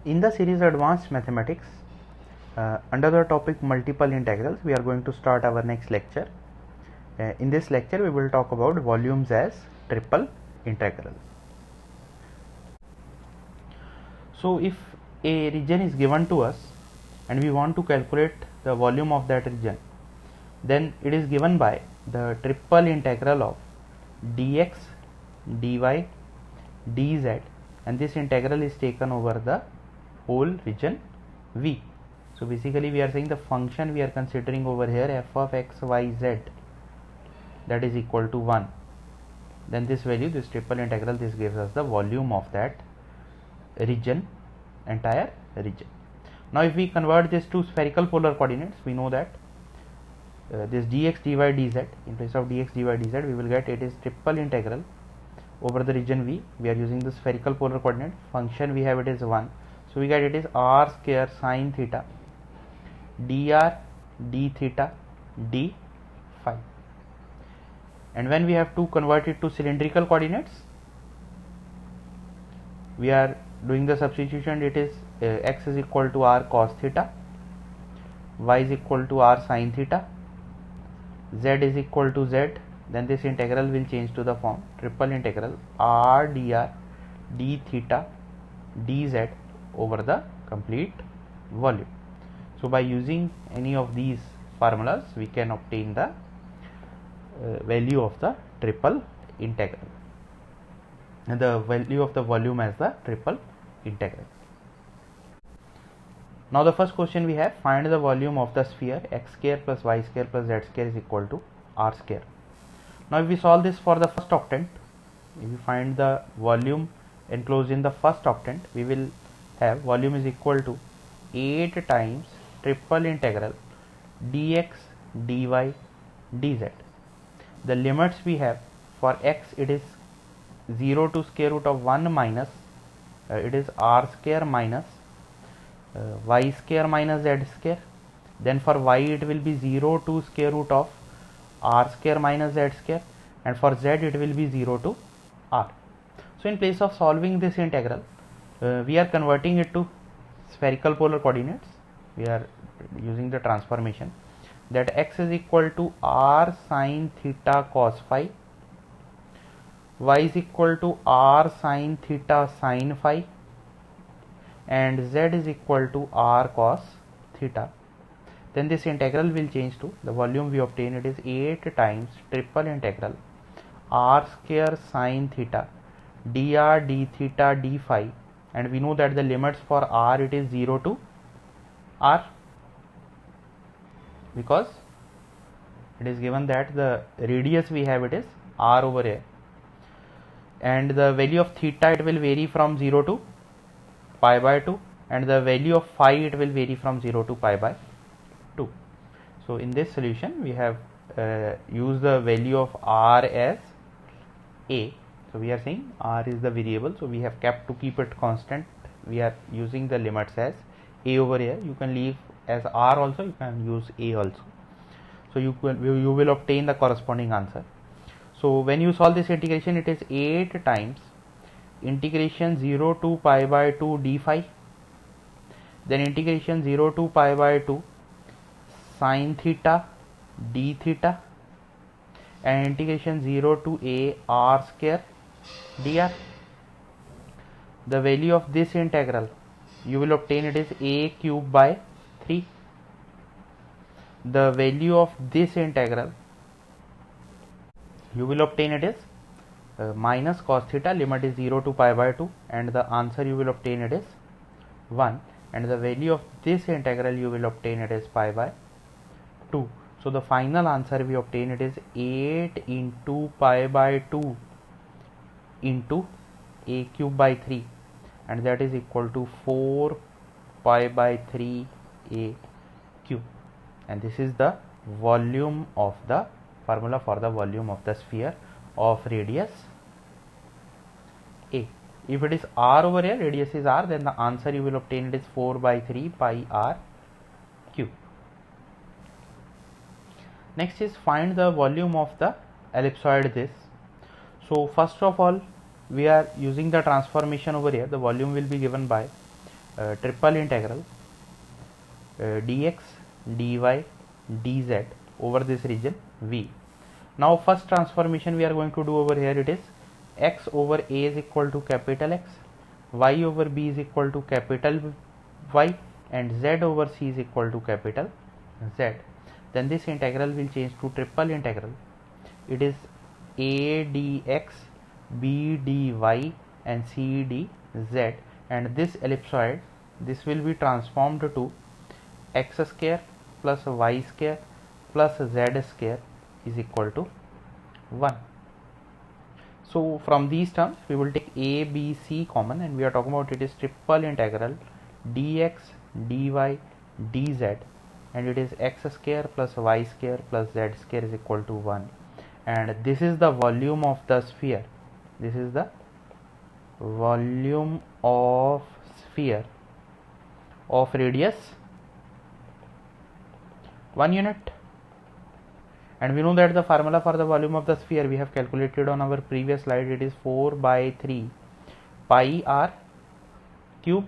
In the series Advanced Mathematics, under the topic multiple integrals, we are going to start our next lecture. In this lecture, we will talk about volumes as triple integral. So, if a region is given to us and we want to calculate the volume of that region, then it is given by the triple integral of dx, dy, dz, and this integral is taken over the whole region V. So basically we are saying the function we are considering over here f of x, y, z, that is equal to 1. Then this value, this triple integral, this gives us the volume of that region, entire region. Now if we convert this to spherical polar coordinates, we know that this dx, dy, dz, in place of dx, dy, dz, we will get it is triple integral over the region V. We are using the spherical polar coordinate. Function we have it is 1. So we get it is r square sine theta dr d theta d phi. And when we have to convert it to cylindrical coordinates, we are doing the substitution. It is x is equal to r cos theta, y is equal to r sine theta, z is equal to z. Then this integral will change to the form triple integral r dr d theta dz over the complete volume. So by using any of these formulas, we can obtain the value of the triple integral and the value of the volume as the triple integral. Now the first question we have, find the volume of the sphere x square plus y square plus z square is equal to r square. Now if we solve this for the first octant, if we find the volume enclosed in the first octant, we will have volume is equal to 8 times triple integral dx, dy, dz. The limits we have for x, it is 0 to square root of 1 minus it is r square minus y square minus z square. Then for y it will be 0 to square root of r square minus z square, and for z it will be 0 to r. So in place of solving this integral, we are converting it to spherical polar coordinates. We are using the transformation that x is equal to r sine theta cos phi, y is equal to r sine theta sin phi, and z is equal to r cos theta. Then this integral will change to the volume we obtain, it is 8 times triple integral r square sine theta dr d theta d phi, and we know that the limits for r it is 0 to r, because it is given that the radius we have it is r over here, and the value of theta it will vary from 0 to pi by 2, and the value of phi it will vary from 0 to pi by 2. So in this solution we have used the value of r as a. So we are saying r is the variable, so we have kept to keep it constant. We are using the limits as a over here. You can leave as r also, you can use a also. So you will obtain the corresponding answer. So when you solve this integration, it is 8 times integration 0 to pi by 2 d phi, then integration 0 to pi by 2 sin theta d theta, and integration 0 to a r square dr. The value of this integral you will obtain, it is a cube by 3. The value of this integral you will obtain, it is minus cos theta, limit is 0 to pi by 2, and the answer you will obtain, it is 1, and the value of this integral you will obtain, it is pi by 2. So the final answer we obtain, it is 8 into pi by 2 into a cube by 3, and that is equal to 4 pi by 3 a cube, and this is the volume of the formula for the volume of the sphere of radius a. If it is r over here, radius is r, then the answer you will obtain, it is 4 by 3 pi r cube. Next is find the volume of the ellipsoid this. So first of all, we are using the transformation over here. The volume will be given by triple integral dx, dy, dz over this region V. Now first transformation we are going to do over here, it is x over a is equal to capital X, y over b is equal to capital Y, and z over c is equal to capital Z. Then this integral will change to triple integral. It is a dx, b dy, and c dz, and this ellipsoid, this will be transformed to x square plus y square plus z square is equal to 1. So from these terms we will take a, b, c common, and we are talking about it is triple integral dx, dy, dz, and it is x square plus y square plus z square is equal to 1. And this is the volume of the sphere. This is the volume of sphere of radius 1 unit. And we know that the formula for the volume of the sphere we have calculated on our previous slide. It is 4 by 3 pi r cube.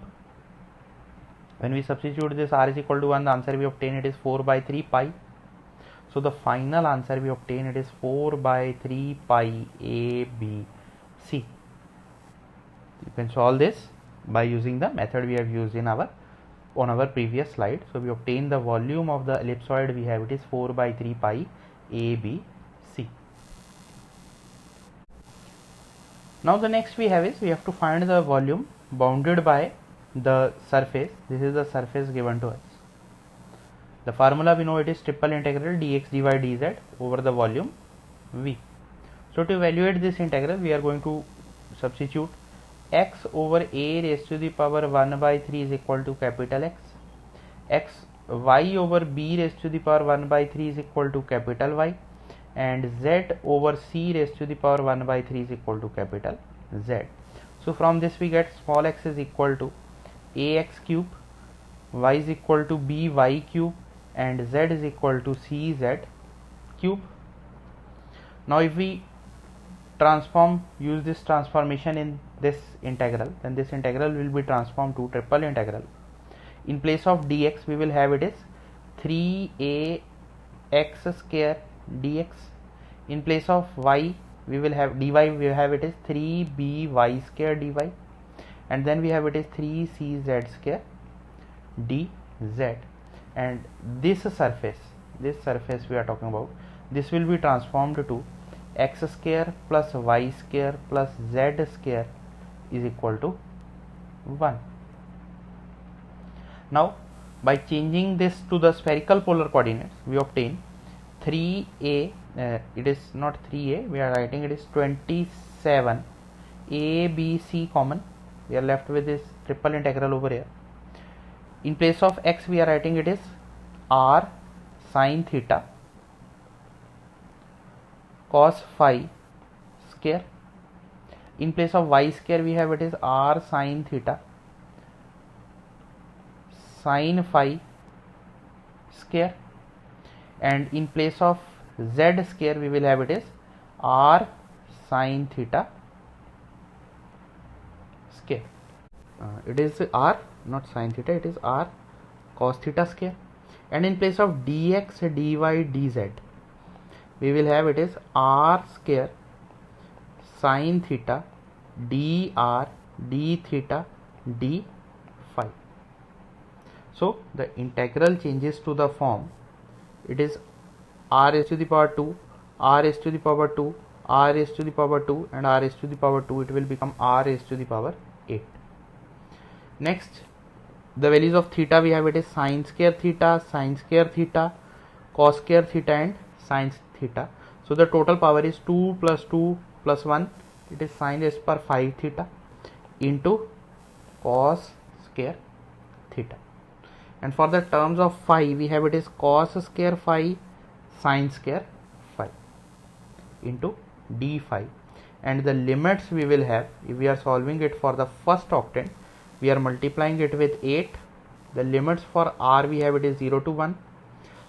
When we substitute this r is equal to 1, the answer we obtain it is 4 by 3 pi. So the final answer we obtain it is 4 by 3 pi a b c. You can solve this by using the method we have used in our previous slide. So we obtain the volume of the ellipsoid, we have it is 4 by 3 pi a b c. Now the next we have is we have to find the volume bounded by the surface. This is the surface given to us. The formula we know it is triple integral dx, dy, dz over the volume V. So to evaluate this integral we are going to substitute x over a raised to the power 1 by 3 is equal to capital X, y over b raised to the power 1 by 3 is equal to capital Y, and z over c raised to the power 1 by 3 is equal to capital Z. So from this we get small x is equal to ax cube, y is equal to by cube, and z is equal to cz cube. Now if we use this transformation in this integral, then this integral will be transformed to triple integral. In place of dx we will have it is 3ax square dx. In place of y we will have dy, we have it is 3by square dy, and then we have it is 3cz square dz. And this surface we are talking about, this will be transformed to x square plus y square plus z square is equal to 1. Now by changing this to the spherical polar coordinates we obtain 3a, it is not 3a, we are writing it is 27 a b c common. We are left with this triple integral over here. In place of x we are writing it is r sin theta cos phi square. In place of y square we have it is r sin theta sin phi square, and in place of z square we will have it is r sin theta square. It is r, not sin theta, it is r cos theta square. And in place of dx, dy, dz we will have it is r square sin theta dr d theta d phi. So the integral changes to the form, it is r raised to the power 2, r raised to the power 2, r raised to the power 2, and r raised to the power 2. It will become r raised to the power 8. Next, the values of theta we have it is sin square theta, cos square theta, and sin theta. So the total power is 2 plus 2 plus 1. It is sin raised to power 5 theta into cos square theta. And for the terms of phi we have it is cos square phi sin square phi into d phi. And the limits we will have, if we are solving it for the first octant, we are multiplying it with 8. The limits for r we have it is 0 to 1.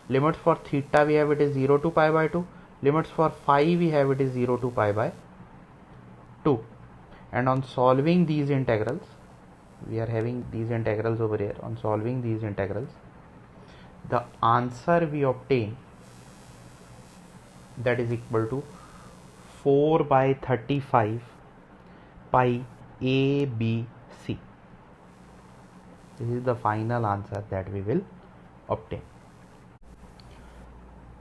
Limits for theta we have it is 0 to pi by 2. Limits for phi we have it is 0 to pi by 2. And on solving these integrals we are having these integrals over here. On solving these integrals, the answer we obtain, that is equal to 4 by 35 pi ABC. This is the final answer that we will obtain.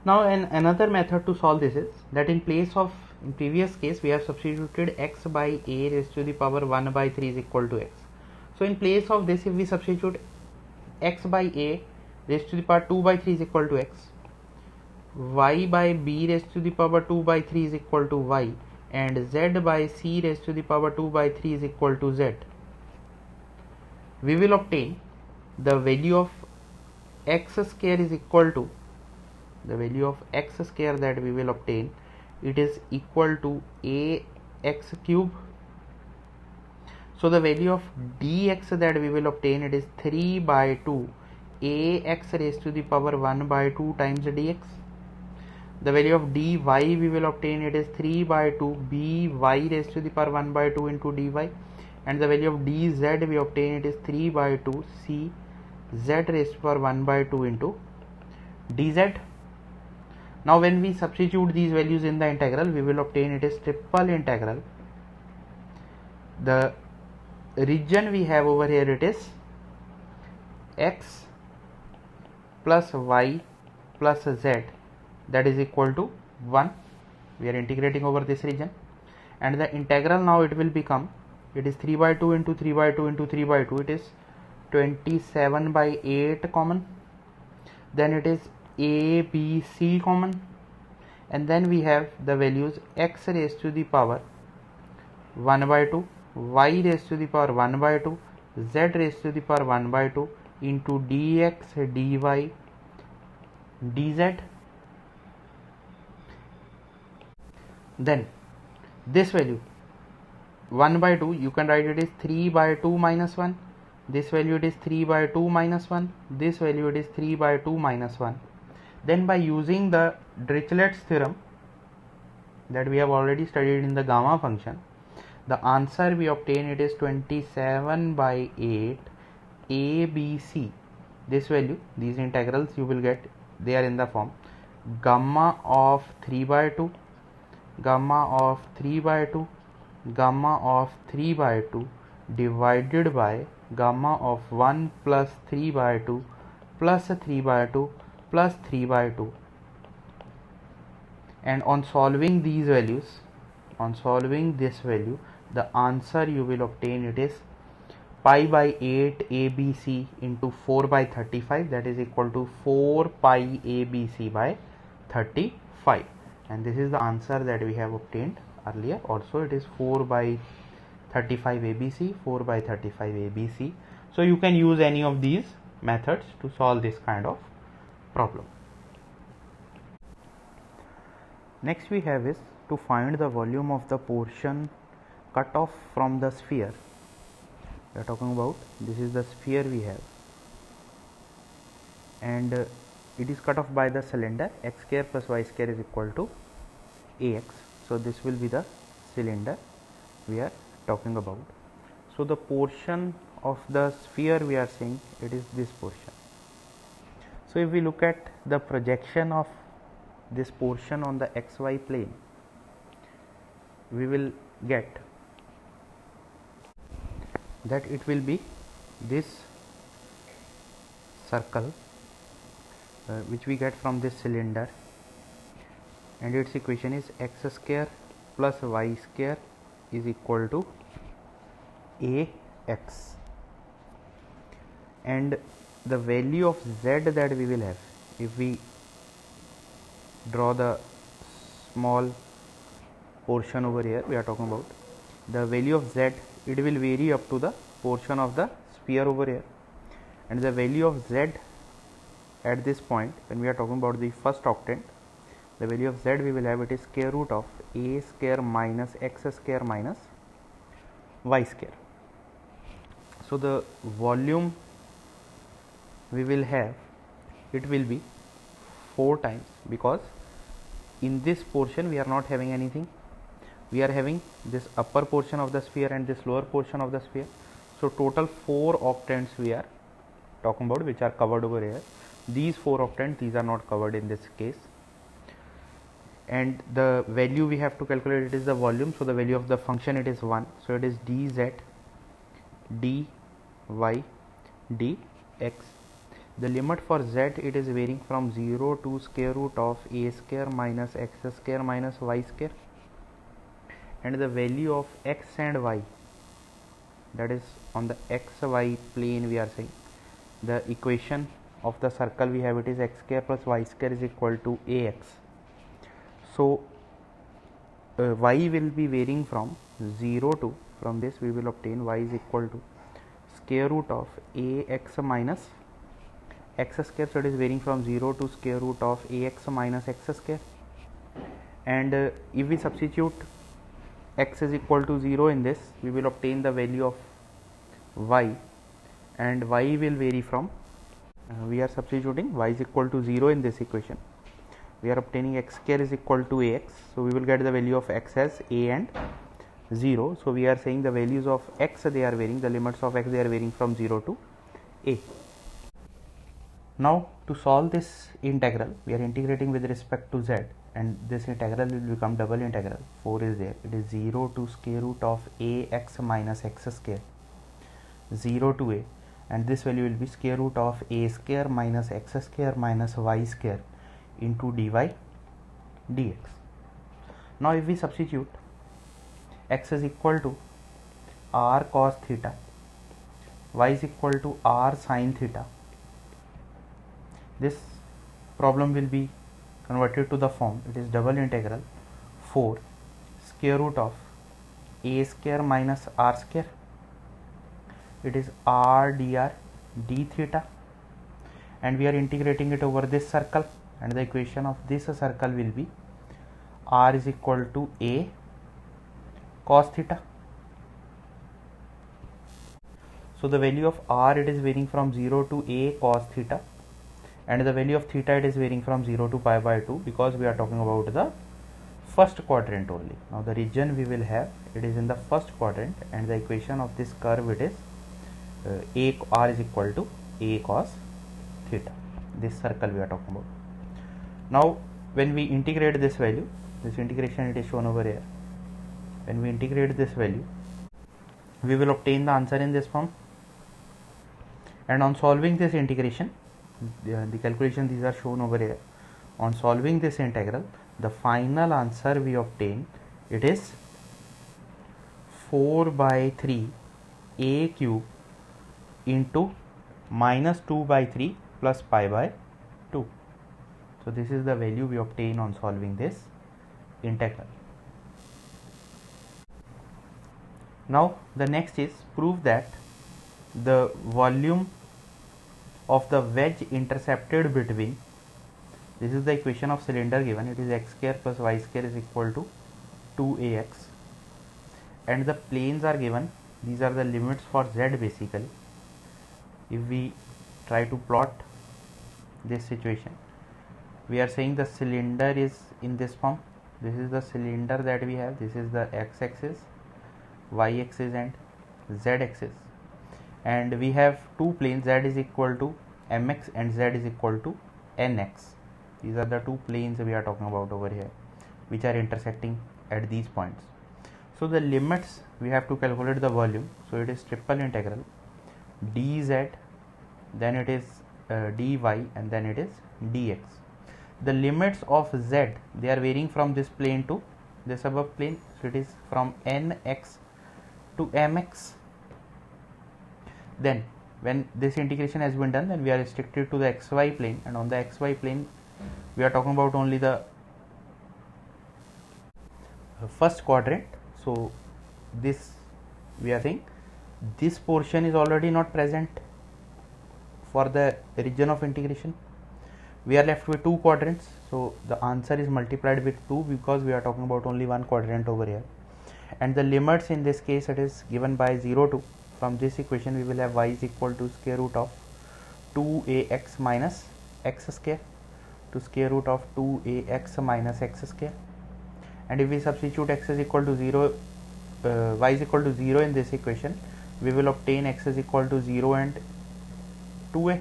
Now another method to solve this is that in previous case we have substituted x by a raised to the power 1 by 3 is equal to x. So in place of this, if we substitute x by a raised to the power 2 by 3 is equal to x, y by b raised to the power 2 by 3 is equal to y, and z by c raised to the power 2 by 3 is equal to z, we will obtain the value of x square is equal to, the value of x square that we will obtain, it is equal to ax cube. So the value of dx that we will obtain, it is 3 by 2 ax raised to the power 1 by 2 times dx. The value of dy we will obtain, it is 3 by 2 by raised to the power 1 by 2 into dy, and the value of dz we obtain, it is 3 by 2 c z raised to the power 1 by 2 into dz. Now when we substitute these values in the integral, we will obtain it is triple integral. The region we have over here, it is x plus y plus z, that is equal to 1. We are integrating over this region, and the integral now it will become, it is 3 by 2 into 3 by 2 into 3 by 2, it is 27 by 8 common, then it is a b c common, and then we have the values x raised to the power 1 by 2, y raised to the power 1 by 2, z raised to the power 1 by 2 into dx dy dz. Then this value 1 by 2, you can write it is 3 by 2 minus 1, this value it is 3 by 2 minus 1, this value it is 3 by 2 minus 1. Then by using the Dirichlet's theorem that we have already studied in the gamma function, the answer we obtain, it is 27 by 8 ABC. This value, these integrals you will get, they are in the form gamma of 3 by 2, gamma of 3 by 2, gamma of 3 by 2 divided by gamma of 1 plus 3 by 2 plus 3 by 2 plus 3 by 2. And on solving these values, on solving this value, the answer you will obtain, it is pi by 8 ABC into 4 by 35, that is equal to 4 pi ABC by 35, and this is the answer that we have obtained earlier. Also it is 4 by 35 ABC, 4 by 35 ABC. So you can use any of these methods to solve this kind of problem. Next we have is to find the volume of the portion cut off from the sphere. We are talking about, this is the sphere we have, and it is cut off by the cylinder. X square plus y square is equal to ax. So this will be the cylinder we are talking about. So the portion of the sphere we are saying, it is this portion. So if we look at the projection of this portion on the xy plane, we will get that it will be this circle which we get from this cylinder, and its equation is x square plus y square is equal to ax, and the value of z that we will have, if we draw the small portion over here, we are talking about the value of z, it will vary up to the portion of the sphere over here, and the value of z at this point, when we are talking about the first octant, the value of z we will have, it is square root of a square minus x square minus y square. So the volume we will have, it will be 4 times, because in this portion we are not having anything, we are having this upper portion of the sphere and this lower portion of the sphere. So total 4 octants we are talking about, which are covered over here. These 4 octants, these are not covered in this case. And the value we have to calculate, it is the volume. So the value of the function, it is 1. So it is dz dy dx. The limit for z, it is varying from 0 to square root of a square minus x square minus y square. And the value of x and y, that is on the xy plane, we are saying the equation of the circle we have, it is x square plus y square is equal to ax. So y will be varying from 0 to, from this we will obtain y is equal to square root of ax minus x square. So it is varying from 0 to square root of ax minus x square. And if we substitute x is equal to 0 in this, we will obtain the value of y, and y will vary from, we are substituting y is equal to 0 in this equation, we are obtaining x square is equal to ax. So we will get the value of x as a and 0. So we are saying the values of x, they are varying, the limits of x, they are varying from 0 to a. Now to solve this integral, we are integrating with respect to z, and this integral will become double integral. 4 is there, it is 0 to square root of ax minus x square, 0 to a, and this value will be square root of a square minus x square minus y square into dy dx. Now if we substitute x is equal to r cos theta, y is equal to r sin theta, this problem will be converted to the form, it is double integral 4 square root of a square minus r square, it is r dr d theta, and we are integrating it over this circle, and the equation of this circle will be r is equal to a cos theta. So the value of r, it is varying from 0 to a cos theta, and the value of theta, it is varying from 0 to pi by 2, because we are talking about the first quadrant only. Now the region we will have, it is in the first quadrant, and the equation of this curve, it is r is equal to a cos theta, this circle we are talking about. Now when we integrate this value, this integration, it is shown over here, when we integrate this value, we will obtain the answer in this form. And on solving this integration, the calculation, these are shown over here. On solving this integral, the final answer we obtain, it is 4 by 3 a cube into minus 2 by 3 plus pi by 2. So this is the value we obtain on solving this integral. Now the next is prove that the volume of the wedge intercepted between, this is the equation of cylinder given, it is x square plus y square is equal to 2ax, and the planes are given, these are the limits for z basically. If we try to plot this situation, we are saying the cylinder is in this form, this is the cylinder that we have, this is the x axis, y axis and z axis, and we have two planes, z is equal to mx and z is equal to nx. These are the two planes we are talking about over here, which are intersecting at these points. So the limits, we have to calculate the volume, so it is triple integral dz, then it is dy, and then it is dx. The limits of z, they are varying from this plane to this above plane, so it is from nx to mx. Then when this integration has been done, then we are restricted to the xy plane, and on the xy plane we are talking about only the first quadrant. So this, we are saying this portion is already not present for the region of integration. We are left with two quadrants, so the answer is multiplied with 2, because we are talking about only one quadrant over here. And the limits in this case, it is given by 0 to, from this equation we will have y is equal to square root of 2ax minus x square to square root of 2ax minus x square. And if we substitute x is equal to 0, y is equal to 0 in this equation, we will obtain x is equal to 0 and 2a.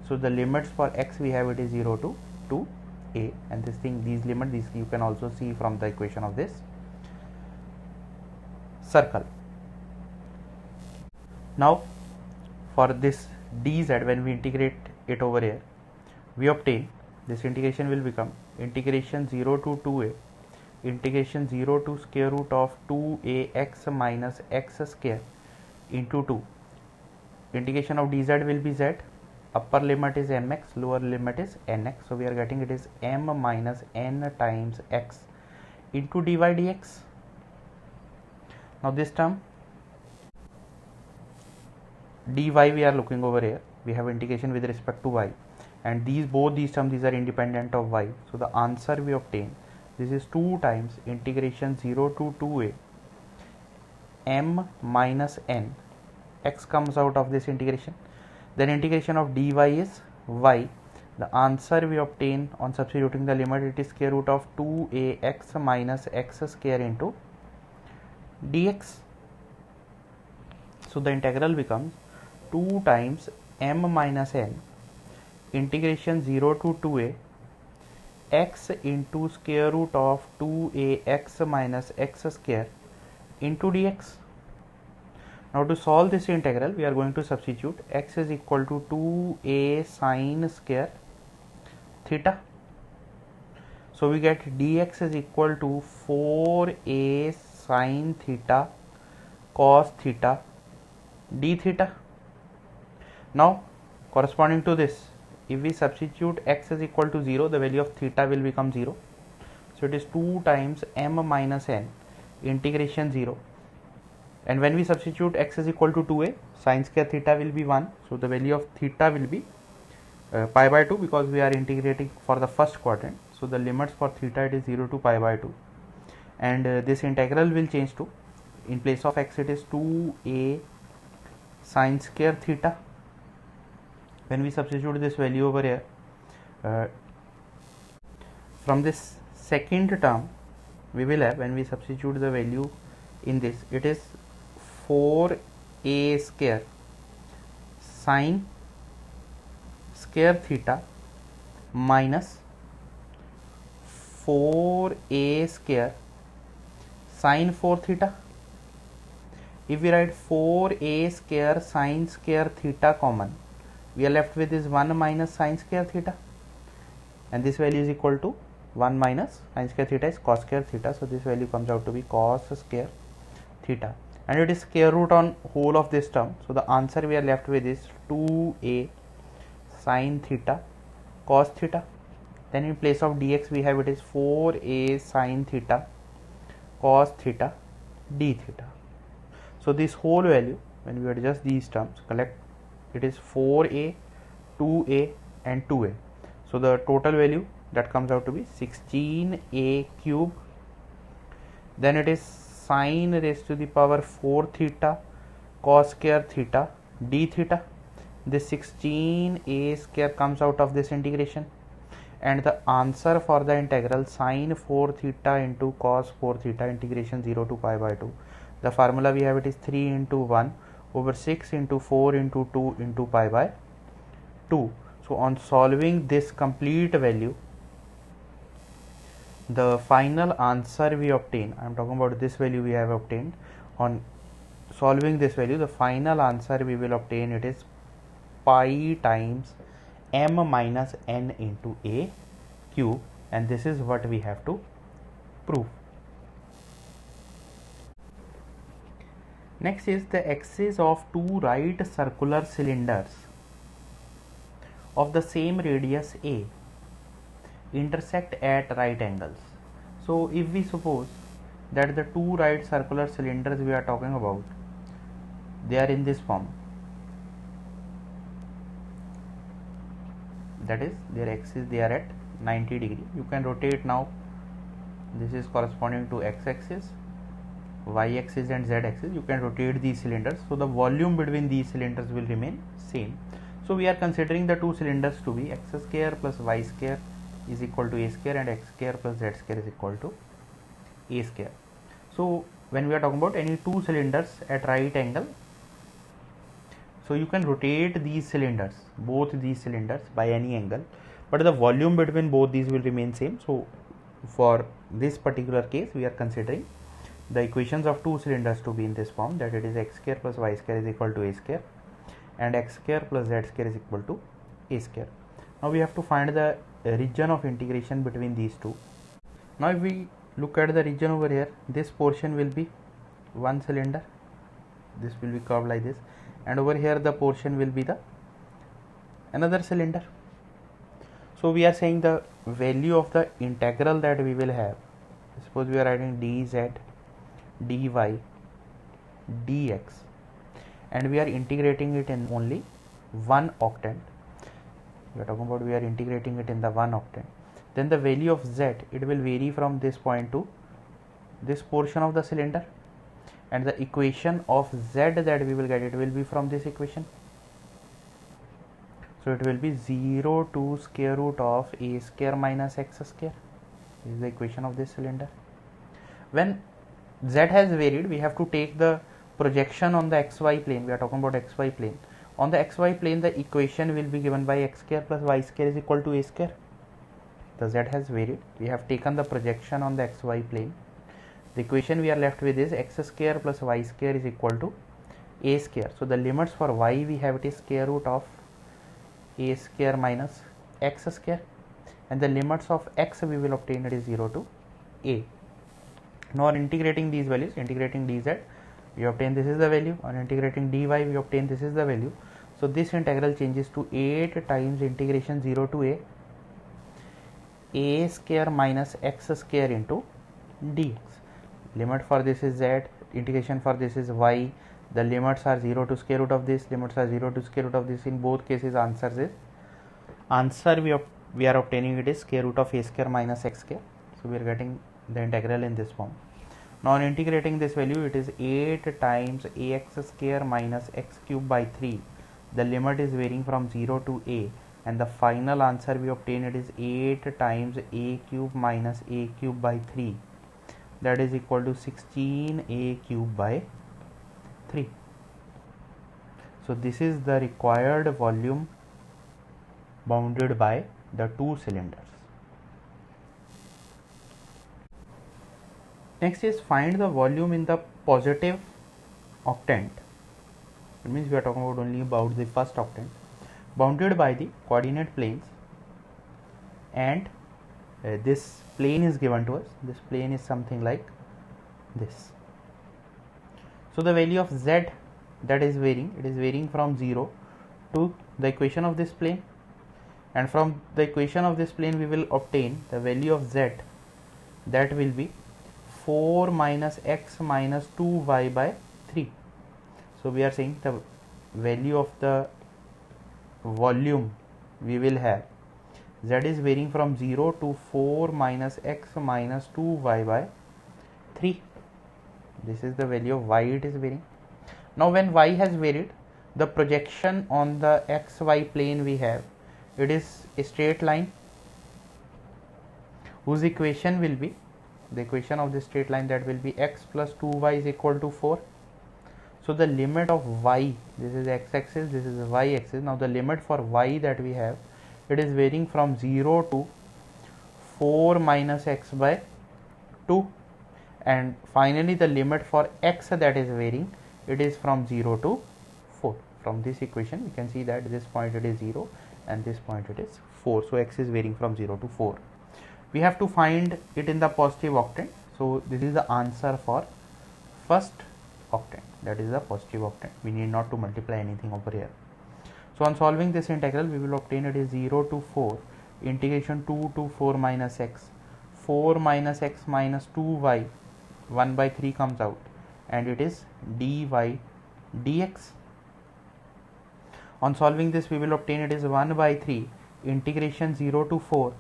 So the limits for x we have, it is 0 to 2a, and this thing, these limits, these you can also see from the equation of this circle. Now for this dz, when we integrate it over here, we obtain this integration will become integration 0 to 2a integration 0 to square root of 2ax minus x square into 2. Integration of dz will be z, upper limit is mx, lower limit is nx, so we are getting it is m minus n times x into dy dx. Now this term dy we are looking over here, we have integration with respect to y, and both these terms, these are independent of y, so the answer we obtain, this is 2 times integration 0 to 2a m minus n, x comes out of this integration, then integration of dy is y. The answer we obtain on substituting the limit, it is square root of 2ax minus x square into dx. So the integral becomes 2 times m minus n integration 0 to 2a x into square root of 2ax minus x square into dx. Now to solve this integral, we are going to substitute x is equal to 2a sine square theta. So we get dx is equal to 4a sine theta cos theta d theta. Now corresponding to this, if we substitute x is equal to 0, the value of theta will become 0. So it is 2 times m minus n integration 0, and when we substitute x is equal to 2a, sine square theta will be 1, so the value of theta will be pi by 2, because we are integrating for the first quadrant. So the limits for theta, it is 0 to pi by 2, and this integral will change to, in place of x, it is 2a sine square theta. When we substitute this value over here, from this second term we will have, when we substitute the value in this, it is 4a square sine square theta minus 4a square sine 4 theta. If we write 4a square sine square theta common, we are left with this 1 minus sine square theta, and this value is equal to 1 minus sine square theta is cos square theta, so this value comes out to be cos square theta, and it is square root on whole of this term. So the answer we are left with is 2a sine theta cos theta. Then in place of dx we have, it is 4a sine theta cos theta d theta. So this whole value, when we adjust these terms, collect, it is 4a, 2a and 2a. So the total value that comes out to be 16a cube. Then it is sine raised to the power 4 theta cos square theta d theta. This 16a square comes out of this integration, and the answer for the integral sine 4 theta into cos 4 theta integration 0 to pi by 2. The formula we have, it is 3 into 1 over 6 into 4 into 2 into pi by 2. So on solving this complete value, the final answer we obtain, I am talking about this value we have obtained, on solving this value, the final answer we will obtain, it is pi times m minus n into a cube, and this is what we have to prove. Next is the axis of two right circular cylinders of the same radius a intersect at right angles. So if we suppose that the two right circular cylinders we are talking about, they are in this form, that is their axis, they are at 90 degree. You can rotate now, this is corresponding to x axis, y axis and z axis. You can rotate these cylinders, so the volume between these cylinders will remain same. So we are considering the two cylinders to be x square plus y square is equal to a square, and x square plus z square is equal to a square. So when we are talking about any two cylinders at right angle, So you can rotate these cylinders, both these cylinders, by any angle, but the volume between both these will remain same. So for this particular case, we are considering the equations of two cylinders to be in this form, that it is x square plus y square is equal to a square, and x square plus z square is equal to a square. Now we have to find the region of integration between these two. Now if we look at the region over here, this portion will be one cylinder, this will be curved like this, and over here the portion will be the another cylinder. So we are saying the value of the integral that we will have, suppose we are writing dz dy dx, and we are integrating it in only one octant. We are talking about we are integrating it in the one octant. Then the value of z, it will vary from this point to this portion of the cylinder, and the equation of z that we will get, it will be from this equation. So it will be 0 to square root of a square minus x square. This is the equation of this cylinder. When z has varied, we have to take the projection on the xy plane. We are talking about xy plane. On the xy plane, the equation will be given by x square plus y square is equal to a square. The z has varied. We have taken the projection on the xy plane. The equation we are left with is x square plus y square is equal to a square. So the limits for y we have, it is square root of a square minus x square, and the limits of x we will obtain, it is 0 to a. Now on integrating these values, integrating dz, we obtain this is the value. On integrating dy, we obtain this is the value. So this integral changes to 8 times integration 0 to a square minus x square into dx. Limit for this is z, integration for this is y. The limits are 0 to square root of this, limits are 0 to square root of this. In both cases, answer we are obtaining it is square root of a square minus x square. So we are getting the integral in this form. Now on integrating this value, it is 8 times ax square minus x cube by 3. The limit is varying from 0 to a, and the final answer we obtain, it is 8 times a cube minus a cube by 3. That is equal to 16a cube by 3. So this is the required volume bounded by the two cylinders. Next is find the volume in the positive octant. It means we are talking about only about the first octant, bounded by the coordinate planes, and this plane is given to us. This plane is something like this. So the value of z that is varying, it is varying from 0 to the equation of this plane, and from the equation of this plane we will obtain the value of z, that will be 4 minus x minus 2y by 3. So we are saying the value of the volume we will have, z is varying from 0 to 4 minus x minus 2y by 3. This is the value of y it is varying. Now when y has varied, the projection on the xy plane we have, it is a straight line whose equation will be, the equation of the straight line, that will be x plus 2y is equal to 4. So the limit of y, this is x axis, this is y axis. Now the limit for y that we have, it is varying from 0 to 4 minus x by 2, and finally the limit for x that is varying, it is from 0 to 4. From this equation we can see that this point it is 0 and this point it is 4. So x is varying from 0 to 4. We have to find it in the positive octant. So this is the answer for first octant, that is the positive octant. We need not to multiply anything over here. So on solving this integral, we will obtain it is 0 to 4 integration 2 to 4 minus x, 4 minus x minus 2y, 1 by 3 comes out, and it is dy dx. On solving this, we will obtain it is 1 by 3 integration 0 to 4,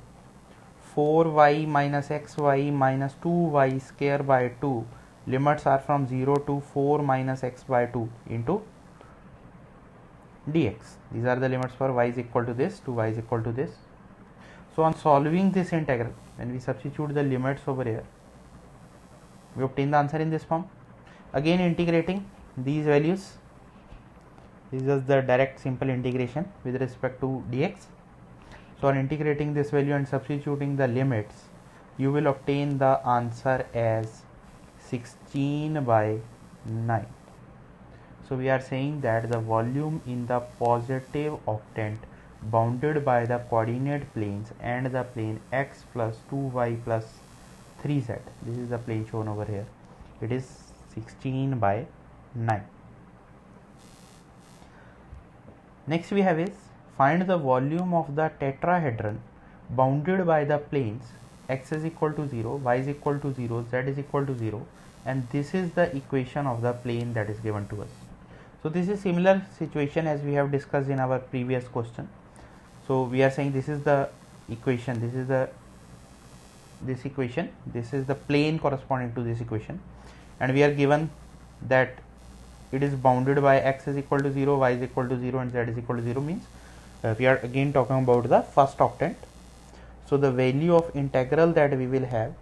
4y minus xy minus 2y square by 2. Limits are from 0 to 4 minus x by 2 into dx. These are the limits for y is equal to this to y is equal to this. So on solving this integral, when we substitute the limits over here, we obtain the answer in this form. Again integrating these values, This is just the direct simple integration with respect to dx. So on integrating this value and substituting the limits, you will obtain the answer as 16 by 9. So we are saying that the volume in the positive octant bounded by the coordinate planes and the plane x plus 2y plus 3z, this is the plane shown over here, it is 16 by 9. Next we have is find the volume of the tetrahedron bounded by the planes x is equal to 0, y is equal to 0, z is equal to 0, and this is the equation of the plane that is given to us. So this is similar situation as we have discussed in our previous question. So we are saying this is the equation, this is the plane corresponding to this equation, and we are given that it is bounded by x is equal to 0, y is equal to 0, and z is equal to 0, means we are again talking about the first octant. So the value of integral that we will have,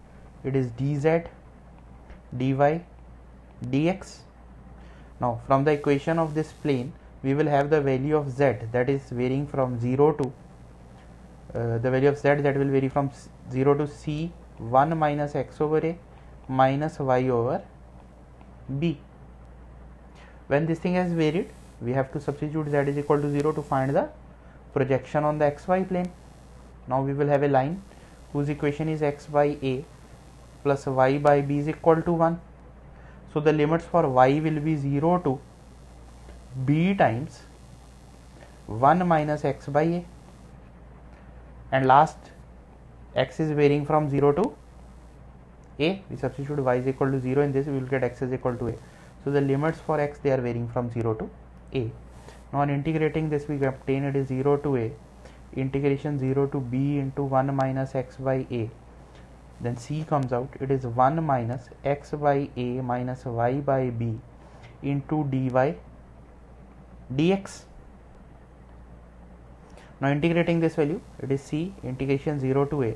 it is dz dy dx. Now from the equation of this plane we will have the value of z, that is varying from 0 to the value of z that will vary from 0 to c 1 minus x over a minus y over b. When this thing has varied, we have to substitute z is equal to 0 to find the projection on the xy plane. Now we will have a line whose equation is x by a plus y by b is equal to 1. So the limits for y will be 0 to b times 1 minus x by a, and last x is varying from 0 to a, we substitute y is equal to 0 in this, we will get x is equal to a. So the limits for x, they are varying from 0 to a. Now on integrating this we obtain it is 0 to a, integration 0 to b into 1 minus x by a, then c comes out, it is 1 minus x by a minus y by b into dy dx. Now integrating this value, it is c integration 0 to a.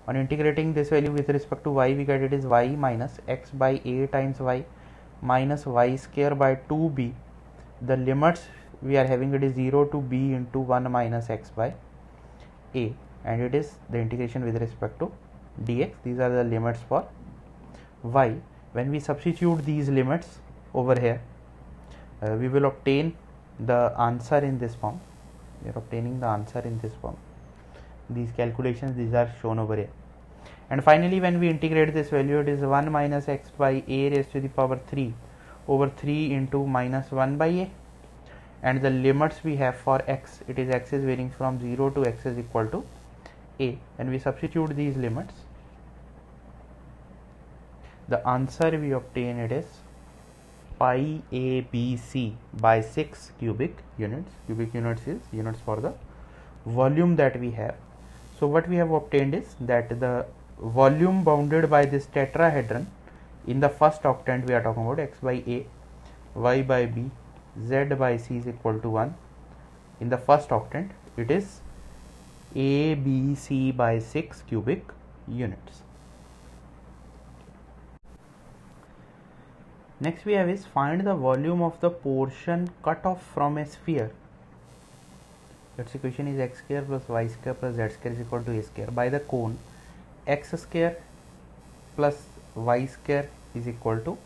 On integrating this value with respect to y, we get it is y minus x by a times y minus y square by 2b. The limits we are having, it is 0 to b into 1 minus x by a, and it is the integration with respect to dx. These are the limits for y. When we substitute these limits over here, we will obtain the answer in this form. We are obtaining the answer in this form. These calculations, these are shown over here. And finally when we integrate this value, it is 1 minus x by a raised to the power 3 over 3 into minus 1 by a, and the limits we have for x, it is x is varying from 0 to x is equal to a. When we substitute these limits, the answer we obtain, it is pi a b c by 6 cubic units. Cubic units is units for the volume that we have. So what we have obtained is that the volume bounded by this tetrahedron in the first octant, we are talking about x by a, y by b, z by c is equal to 1. In the first octant, it is a b c by 6 cubic units. Next we have is find the volume of the portion cut off from a sphere. Its equation is x square plus y square plus z square is equal to a square by the cone x square plus y square is equal to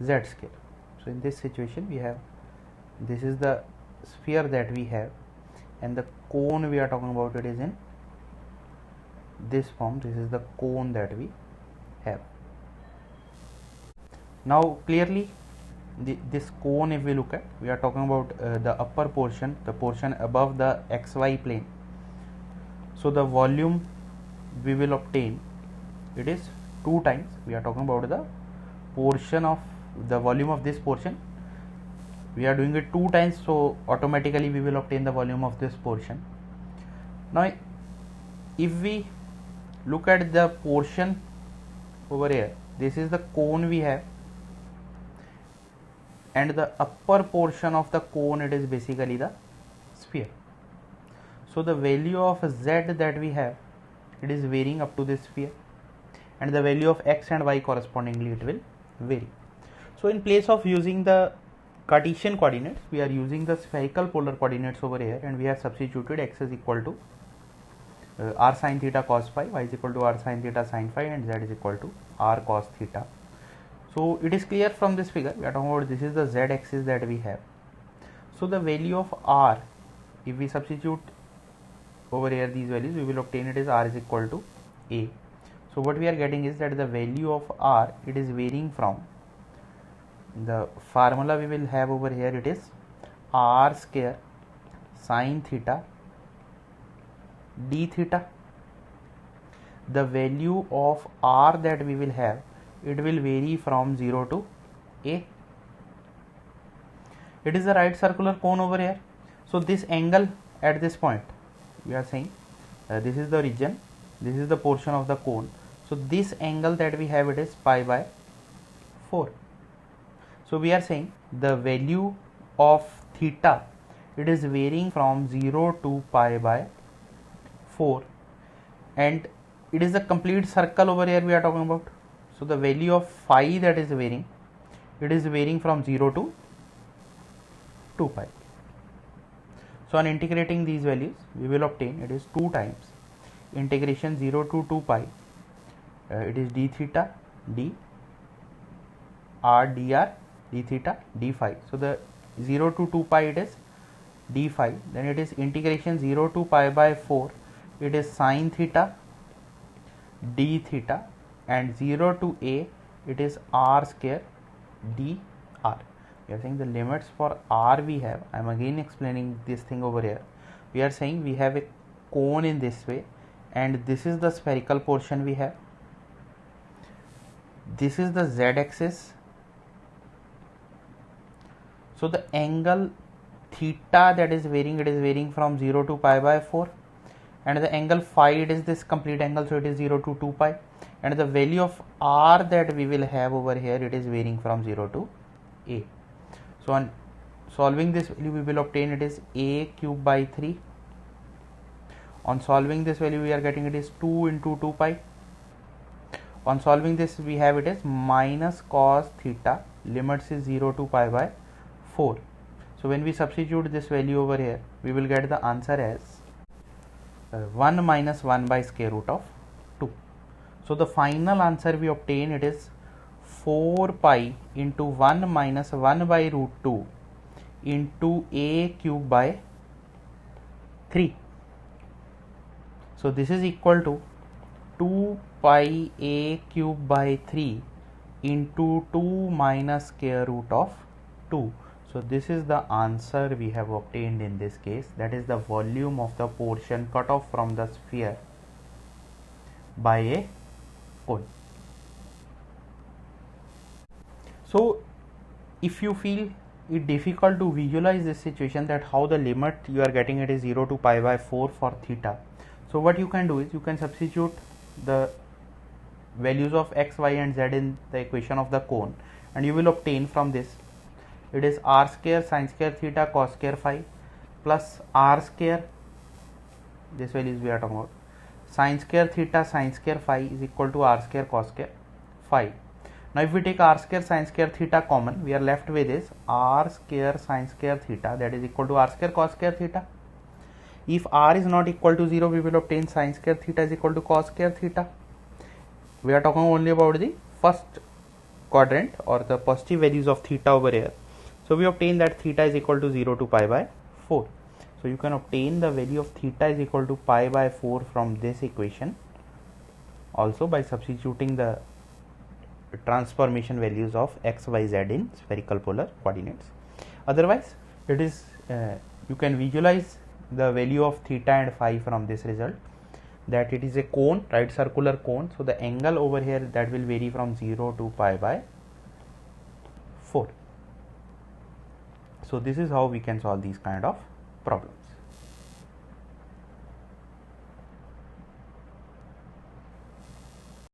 z square. So in this situation we have, this is the sphere that we have, and the cone we are talking about, it is in this form. This is the cone that we have. Now clearly this cone, if we look at, we are talking about the upper portion, the portion above the xy plane. So the volume we will obtain, it is 2 times, we are talking about the portion of the volume of this portion, we are doing it 2 times, so automatically we will obtain the volume of this portion. Now if we look at the portion over here, this is the cone we have, and the upper portion of the cone, it is basically the sphere. So the value of z that we have, it is varying up to this sphere, and the value of x and y correspondingly, it will vary. So in place of using the Cartesian coordinates, we are using the spherical polar coordinates over here, and we have substituted x is equal to r sin theta cos phi, y is equal to r sin theta sin phi, and z is equal to r cos theta. So it is clear from this figure, we are talking about this is the z axis that we have. So the value of r, if we substitute over here these values, we will obtain it as r is equal to a. So what we are getting is that the value of r, it is varying from the formula we will have over here, it is r square sin theta d theta. The value of r that we will have, it will vary from 0 to a. It is a right circular cone over here. So this angle at this point, we are saying this is the region, this is the portion of the cone. So this angle that we have, it is pi by 4. So we are saying the value of theta, it is varying from 0 to pi by 4, and it is a complete circle over here we are talking about. So the value of phi that is varying, it is varying from 0 to 2 pi. So on integrating these values, we will obtain it is 2 times integration 0 to 2 pi, it is d theta d r dr d theta d phi. So the 0 to 2 pi, it is d phi, then it is integration 0 to pi by 4, it is sin theta d theta, and 0 to a, it is r square d r. We are saying the limits for r we have, I am again explaining this thing over here. We are saying we have a cone in this way, and this is the spherical portion we have, this is the z axis. So the angle theta that is varying, it is varying from 0 to pi by 4, and the angle phi, it is this complete angle, so it is 0 to 2 pi, and the value of r that we will have over here, it is varying from 0 to a. So on solving this value, we will obtain it is a cube by 3. On solving this value, we are getting it is 2 into 2 pi. On solving this, we have it as minus cos theta, limits is 0 to pi by 4. So when we substitute this value over here, we will get the answer as 1 minus 1 by square root of 2. So the final answer we obtain, it is 4 pi into 1 minus 1 by root 2 into a cube by 3. So this is equal to 2 pi a cube by 3 into 2 minus square root of 2. So this is the answer we have obtained in this case, that is the volume of the portion cut off from the sphere by a cone. So if you feel it difficult to visualize this situation, that how the limit you are getting it is 0 to pi by 4 for theta, so what you can do is you can substitute the values of x, y and z in the equation of the cone, and you will obtain from this, it is r square sin square theta cos square phi plus r square, this values we are talking about, sin square theta sin square phi is equal to r square cos square phi. Now if we take r square sin square theta common, we are left with is r square sin square theta, that is equal to r square cos square theta. If r is not equal to 0, we will obtain sin square theta is equal to cos square theta. We are talking only about the first quadrant or the positive values of theta over here. So we obtain that theta is equal to 0 to pi by 4. So you can obtain the value of theta is equal to pi by 4 from this equation also by substituting the transformation values of x, y, z in spherical polar coordinates. Otherwise, it is you can visualize the value of theta and phi from this result, that it is a cone, right circular cone. So the angle over here, that will vary from 0 to pi by 4. So this is how we can solve these kind of problems.